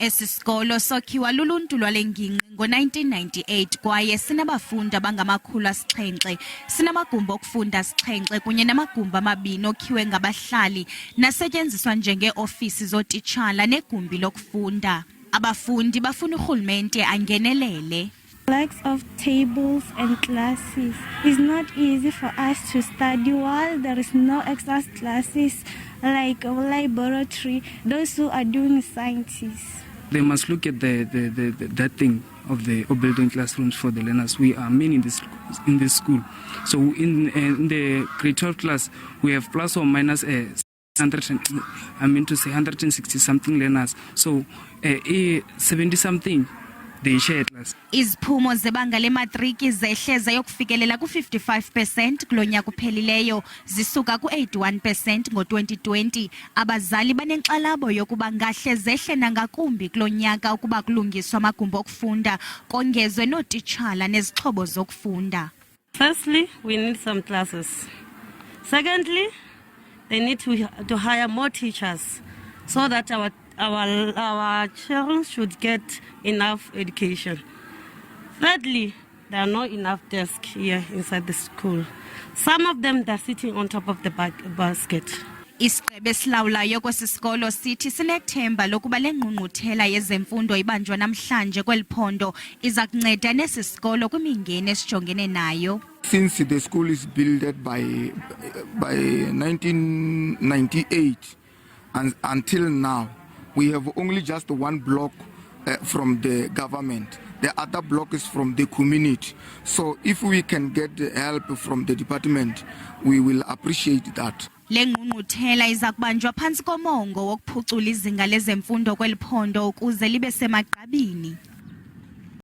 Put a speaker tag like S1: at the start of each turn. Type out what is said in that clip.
S1: Esi sikolo sokhiwa luluntu lwale ngingqi ngo-1998 kwaye sinabafundi abangama-700, sinamagumbi okufunda 7 kunye namagumbi 2 okhiwe ngabahlali nasetyenziswa njengee-ofisi zootitshala negumbi lokufunda. Abafundi bafuna urhulumente angenelele.
S2: Lacks of tables and classes. It's not easy for us to study while there is no extra classes like a laboratory, those who are doing sciences.
S3: They must look at that thing of the building classrooms for the learners. We are many in this school. So in the grade 12 class, we have plus or minus 160 something learners. So 70 something.
S1: Iziphumo zebanga lematriki zehle zayokufikelela ku-55% kulonyak'ophelileyo zisuka ku-81% ngo-2020. Abazali banenkxalabo yokuba ngahle zehle nangakumbi kulonyaka ukuba kulungiswa amagumbi okufunda kongezwe nootitshala nezixhobo zokufunda.
S4: Firstly, we need some classes. Secondly, they need to hire more teachers so that our children should get enough education. Thirdly, there are not enough desks here inside the school. Some of them they're sitting on top of the basket.
S1: Isigcwele esilawulayo kwesi sikolo sithi sinethemba lokuba le ngqungquthela yezemfundo ibanjwa namhlanje kweli phondo iza kunceda nesi sikolo kwimingeni esijongene nayo.
S5: Since the school is built by 1998 and until now, we have only just one block from the government. The other block is from the community. So if we can get help from the department, we will appreciate that.
S1: Le ngqungquthela izakubanjwa phantsi komongo wokuphucula izinga lezemfundo kweli phondo ukuze libe semagqabini.